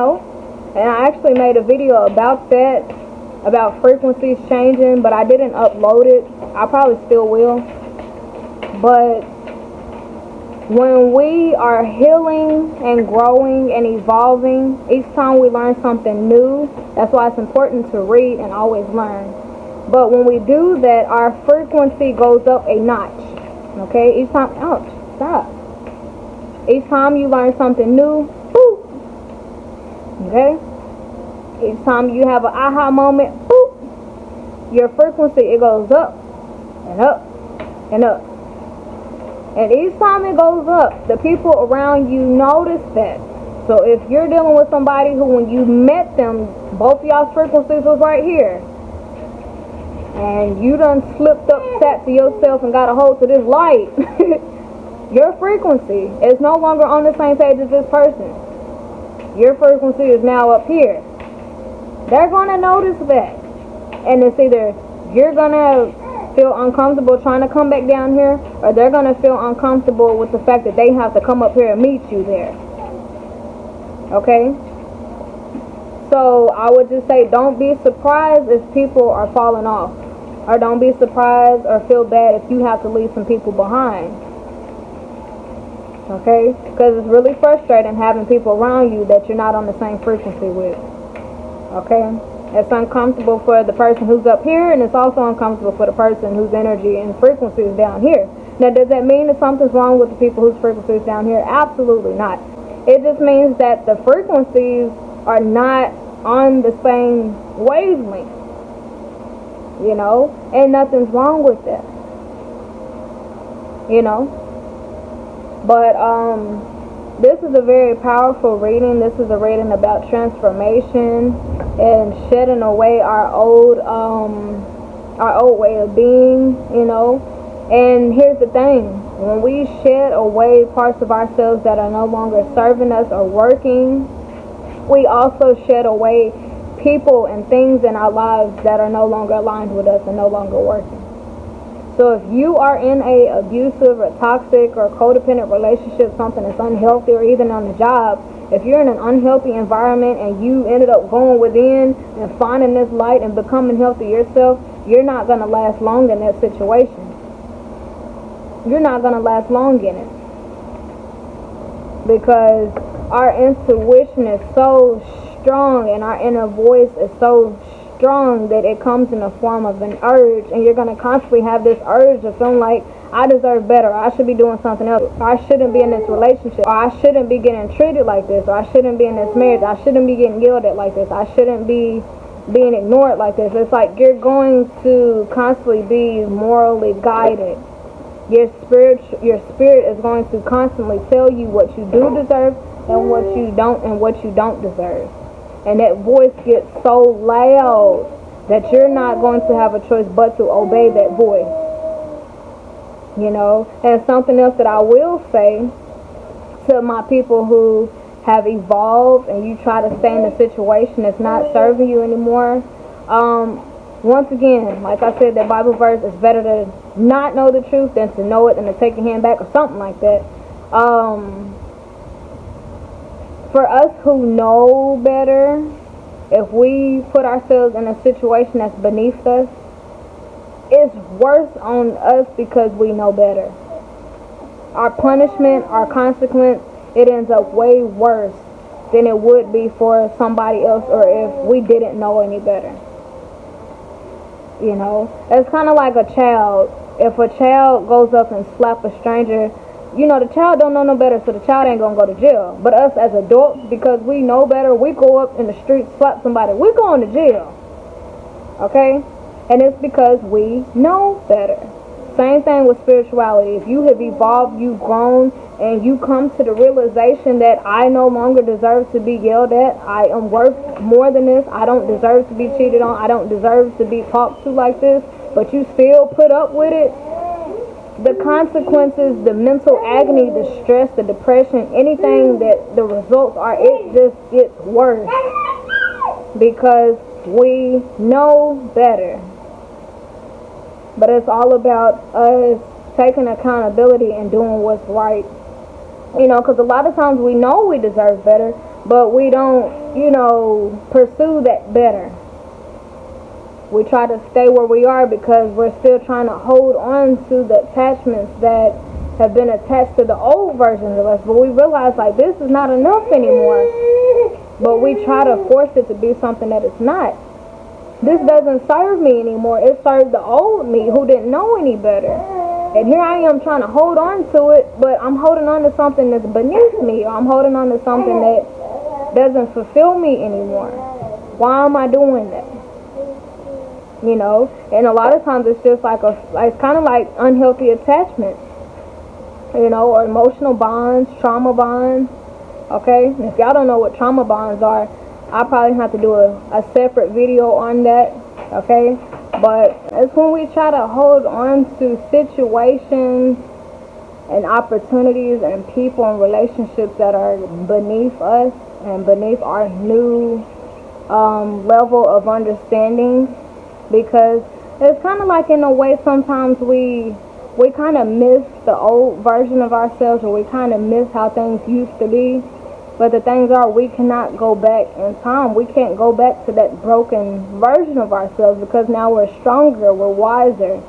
I actually made a video about that, about frequencies changing, but I didn't upload it. I probably still will. But when we are healing and growing and evolving, each time we learn something new, that's why it's important to read and always learn. But when we do that, our frequency goes up a notch. Okay? Each time, ouch, stop. Each time you learn something new, boop. Okay? Each time you have an aha moment, boop, your frequency, it goes up and up and up. And each time it goes up, the people around you notice that. So if you're dealing with somebody who, when you met them, both of y'all's frequencies was right here, and you done slipped up, sat to yourself, and got a hold to this light, your frequency is no longer on the same page as this person. Your frequency is now up here. They're going to notice that. And it's either you're going to feel uncomfortable trying to come back down here, or they're going to feel uncomfortable with the fact that they have to come up here and meet you there. Okay? So I would just say, don't be surprised if people are falling off. Or don't be surprised or feel bad if you have to leave some people behind. Okay? Because it's really frustrating having people around you that you're not on the same frequency with. Okay? It's uncomfortable for the person who's up here, and it's also uncomfortable for the person whose energy and frequency is down here. Now, does that mean that something's wrong with the people whose frequency is down here? Absolutely not. It just means that the frequencies are not on the same wavelength, you know, and nothing's wrong with that, you know. But this is a very powerful reading. This is a reading about transformation and shedding away our old way of being, you know. And here's the thing, when we shed away parts of ourselves that are no longer serving us or working, we also shed away people and things in our lives that are no longer aligned with us and no longer working. So if you are in a abusive or toxic or codependent relationship, something that's unhealthy, or even on the job, if you're in an unhealthy environment and you ended up going within and finding this light and becoming healthy yourself, you're not going to last long in that situation. You're not going to last long in it. Because our intuition is so strong and our inner voice is so strong that it comes in the form of an urge, and you're going to constantly have this urge of feeling like, I deserve better, or I should be doing something else, or I shouldn't be in this relationship, or I shouldn't be getting treated like this, or I shouldn't be in this marriage, I shouldn't be getting yelled at like this, I shouldn't be being ignored like this. It's like you're going to constantly be morally guided. Your spirit is going to constantly tell you what you do deserve and what you don't deserve. And that voice gets so loud that you're not going to have a choice but to obey that voice. You know, and something else that I will say to my people who have evolved and you try to stay in a situation that's not serving you anymore, once again, like I said, that Bible verse, is better to not know the truth than to know it and to take your hand back, or something like that. For us who know better, if we put ourselves in a situation that's beneath us, it's worse on us because we know better. Our punishment, our consequence, it ends up way worse than it would be for somebody else, or if we didn't know any better. You know, it's kind of like a child. If a child goes up and slaps a stranger, you know, the child don't know no better, so the child ain't gonna go to jail. But us as adults, because we know better, we go up in the street, slap somebody, we're going to jail. Okay? And it's because we know better. Same thing with spirituality. If you have evolved, you've grown, and you come to the realization that I no longer deserve to be yelled at, I am worth more than this, I don't deserve to be cheated on, I don't deserve to be talked to like this, but you still put up with it, the consequences, the mental agony, the stress, the depression, anything that the results are, it just gets worse because we know better. But it's all about us taking accountability and doing what's right. You know, because a lot of times we know we deserve better, but we don't, you know, pursue that better. We try to stay where we are because we're still trying to hold on to the attachments that have been attached to the old versions of us. But we realize, like, this is not enough anymore. But we try to force it to be something that it's not. This doesn't serve me anymore. It served the old me who didn't know any better. And here I am trying to hold on to it, but I'm holding on to something that's beneath me, or I'm holding on to something that doesn't fulfill me anymore. Why am I doing that? You know, and a lot of times it's just like it's kind of like unhealthy attachment, you know, or emotional bonds, trauma bonds. Okay, and if y'all don't know what trauma bonds are, I'll probably have to do a separate video on that. Okay, but it's when we try to hold on to situations and opportunities and people and relationships that are beneath us and beneath our new level of understanding. Because it's kind of like, in a way, sometimes we kind of miss the old version of ourselves, or we kind of miss how things used to be. But the things are, we cannot go back in time. We can't go back to that broken version of ourselves because now we're stronger, we're wiser,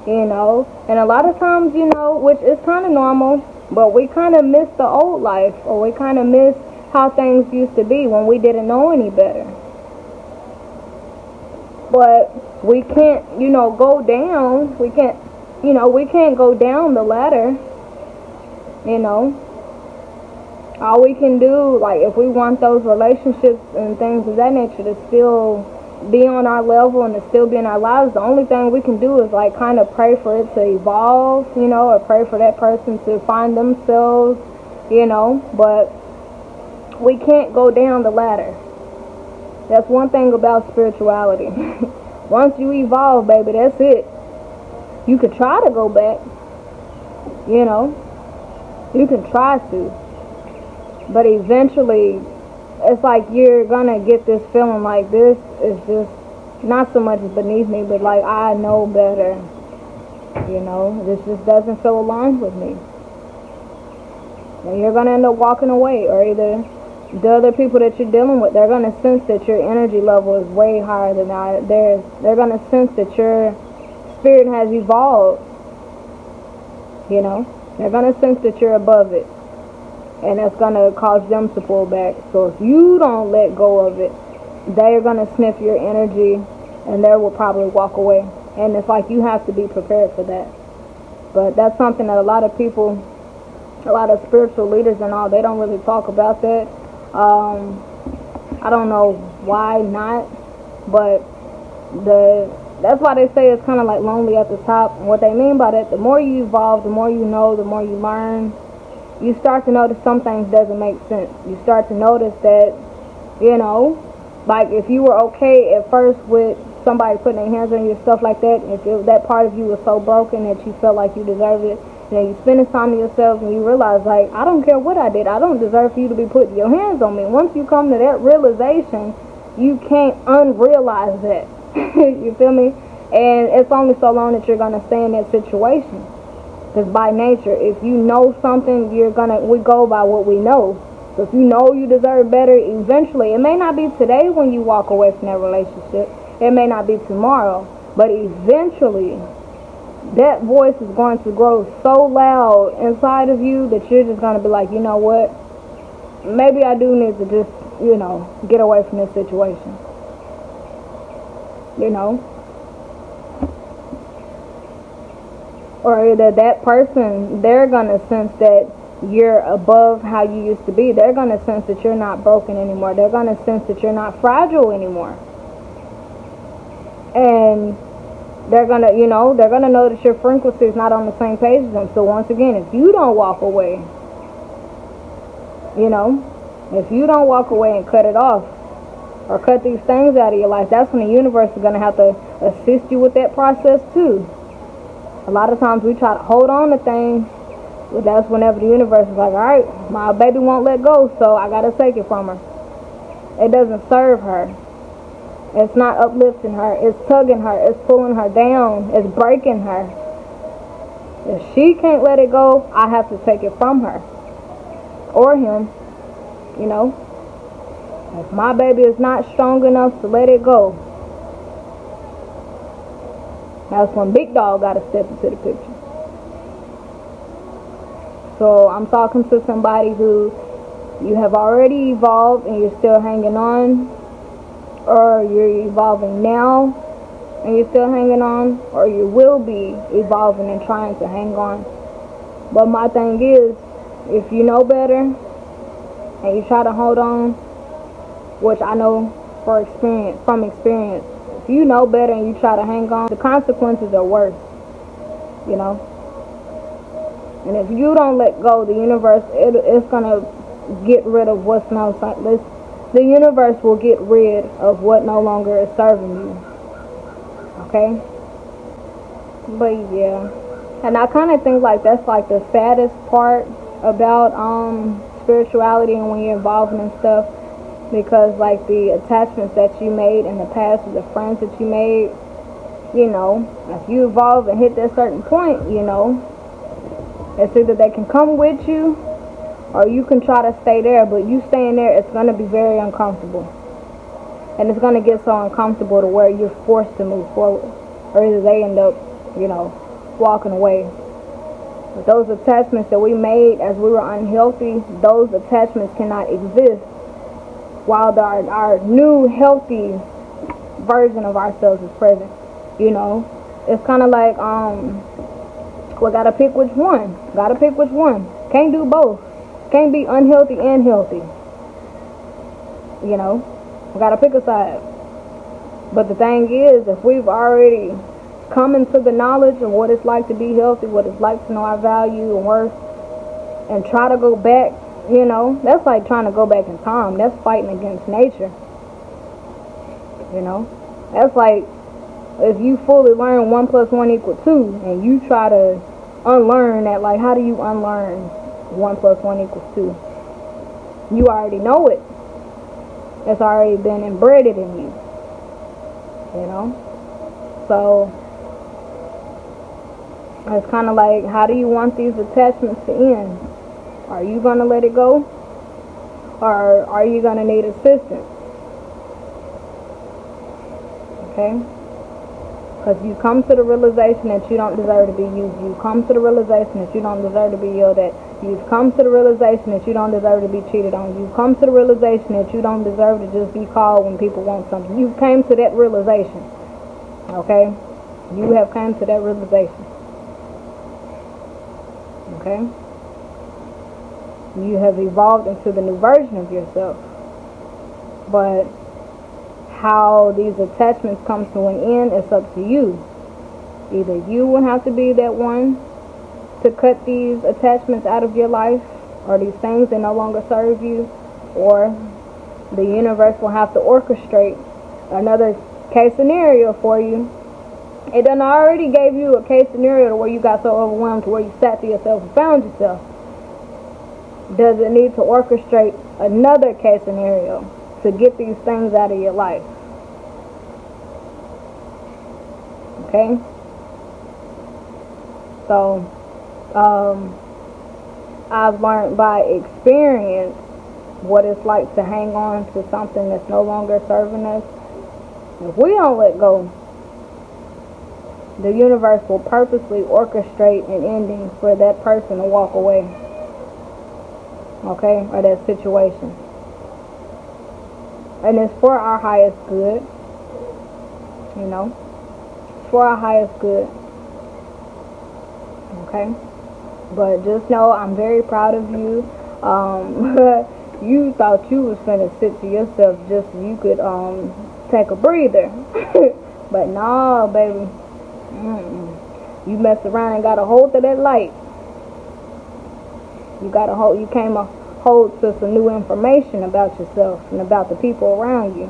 you know. And a lot of times, you know, which is kind of normal, but we kind of miss the old life, or we kind of miss how things used to be when we didn't know any better. But we can't, go down. We can't go down the ladder. All we can do, like, if we want those relationships and things of that nature to still be on our level and to still be in our lives, the only thing we can do is, like, kind of pray for it to evolve, or pray for that person to find themselves, but we can't go down the ladder. That's one thing about spirituality. Once you evolve, baby, that's it. You could try to go back, you can try to, but eventually it's like you're gonna get this feeling like this is just not so much beneath me, but like I know better. This just doesn't feel aligned with me. And you're gonna end up walking away, or either the other people that you're dealing with, they're gonna sense that your energy level is way higher than theirs. They're gonna sense that your spirit has evolved. They're gonna sense that you're above it. And that's going to cause them to pull back. So if you don't let go of it, they're going to sniff your energy and they will probably walk away. And it's like you have to be prepared for that. But that's something that a lot of people, a lot of spiritual leaders and all, they don't really talk about that. I don't know why not, but that's why they say it's kind of like lonely at the top. And what they mean by that, the more you evolve, the more you know, the more you learn, you start to notice some things doesn't make sense. You start to notice that, like if you were okay at first with somebody putting their hands on you, stuff like that, if that part of you was so broken that you felt like you deserved it, then you spend this time to yourself and you realize, like, I don't care what I did. I don't deserve for you to be putting your hands on me. Once you come to that realization, you can't unrealize that. You feel me? And it's only so long that you're going to stay in that situation. Because by nature, if you know something, we go by what we know. So if you know you deserve better, eventually, it may not be today when you walk away from that relationship. It may not be tomorrow. But eventually, that voice is going to grow so loud inside of you that you're just going to be like, you know what? Maybe I do need to just, get away from this situation. Or either that person, they're going to sense that you're above how you used to be. They're going to sense that you're not broken anymore. They're going to sense that you're not fragile anymore. And they're going to, they're going to know that your frequency is not on the same page as them. So once again, if you don't walk away, if you don't walk away and cut it off, or cut these things out of your life, that's when the universe is going to have to assist you with that process too. A lot of times we try to hold on to things, but that's whenever the universe is like, alright, my baby won't let go, so I gotta take it from her. It doesn't serve her. It's not uplifting her. It's tugging her. It's pulling her down. It's breaking her. If she can't let it go, I have to take it from her. Or him, If my baby is not strong enough to let it go, that's when Big Dog got to step into the picture. So I'm talking to somebody who you have already evolved and you're still hanging on, or you're evolving now and you're still hanging on, or you will be evolving and trying to hang on. But my thing is, if you know better and you try to hold on, which I know from experience, if you know better and you try to hang on, the consequences are worse, And if you don't let go, the universe, it's going to get rid of what's no, the universe will get rid of what no longer is serving you. Okay? But yeah. And I kind of think like that's like the saddest part about spirituality and when you're involved in stuff. Because like the attachments that you made in the past, or the friends that you made, if you evolve and hit that certain point, it's either they can come with you or you can try to stay there. But you staying there, it's going to be very uncomfortable. And it's going to get so uncomfortable to where you're forced to move forward. Or either they end up, walking away. But those attachments that we made as we were unhealthy, those attachments cannot exist while our new healthy version of ourselves is present. You know, it's kind of like we gotta pick which one. Gotta pick which one. Can't do both. Can't be unhealthy and healthy. You know, we gotta pick a side. But the thing is, if we've already come into the knowledge of what it's like to be healthy, what it's like to know our value and worth, and try to go back, you know, that's like trying to go back in time. That's fighting against nature. You know, that's like if you fully learn 1 + 1 = 2, and you try to unlearn that. Like, how do you unlearn 1 + 1 = 2? You already know it. It's already been embedded in you. You know, so it's kind of like, how do you want these attachments to end? Are you gonna let it go, or are you gonna need assistance? Okay, because you come to the realization that you don't deserve to be used. You come to the realization that you don't deserve to be yelled at. You've come to the realization that you don't deserve to be cheated on. You've come to the realization that you don't deserve to just be called when people want something. You came to that realization. Okay? You have come to that realization. Okay? You have evolved into the new version of yourself. But how these attachments come to an end is up to you. Either you will have to be that one to cut these attachments out of your life, or these things that no longer serve you, or the universe will have to orchestrate another case scenario for you. It done already gave you a case scenario to where you got so overwhelmed to where you sat to yourself and found yourself. Does it need to orchestrate another case scenario to get these things out of your life? Okay? So, I've learned by experience what it's like to hang on to something that's no longer serving us. If we don't let go, the universe will purposely orchestrate an ending for that person to walk away. Okay? Or that situation. And it's for our highest good. You know? It's for our highest good. Okay? But just know I'm very proud of you. You thought you was finna sit to yourself just so you could take a breather. But no, baby. You messed around and got a hold of that light. You came a hold to some new information about yourself and about the people around you.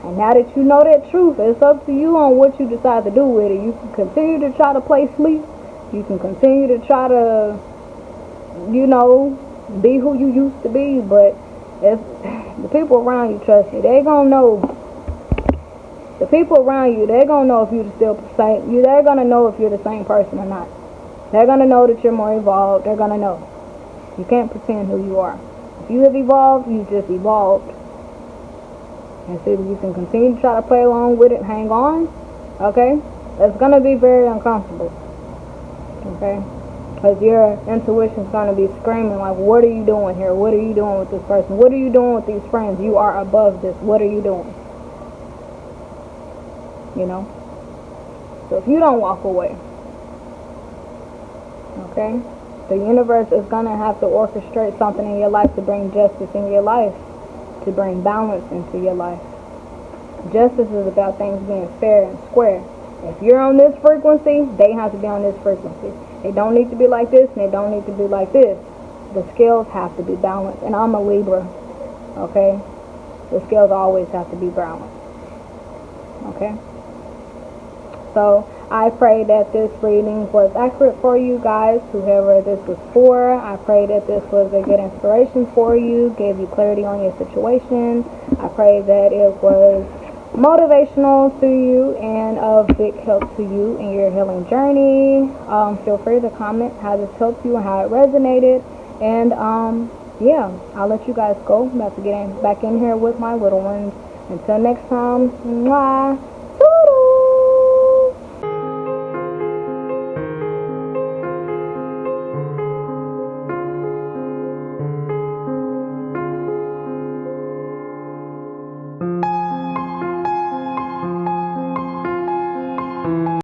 And now that you know that truth, it's up to you on what you decide to do with it. You can continue to try to play sleep. You can continue to try to, you know, be who you used to be. But if the people around you, trust me, they gonna know. The people around you, they're gonna know if you're still the same. They're gonna know if you're the same person or not. They're gonna know that you're more evolved. They're gonna know. You can't pretend who you are. If you have evolved, you just evolved. And so you can continue to try to play along with it, hang on. Okay, it's gonna be very uncomfortable. Okay, because your intuition's gonna be screaming like, "What are you doing here? What are you doing with this person? What are you doing with these friends? You are above this. What are you doing?" You know. So if you don't walk away, okay, the universe is gonna have to orchestrate something in your life to bring justice in your life, to bring balance into your life. Justice is about things being fair and square. If you're on this frequency, they have to be on this frequency. They don't need to be like this, and they don't need to be like this. The scales have to be balanced. And I'm a Libra, okay? The scales always have to be balanced, okay? So I pray that this reading was accurate for you guys, whoever this was for. I pray that this was a good inspiration for you, gave you clarity on your situation. I pray that it was motivational to you and of big help to you in your healing journey. Feel free to comment how this helped you and how it resonated. And yeah, I'll let you guys go. I'm about to get back in here with my little ones. Until next time, mwah.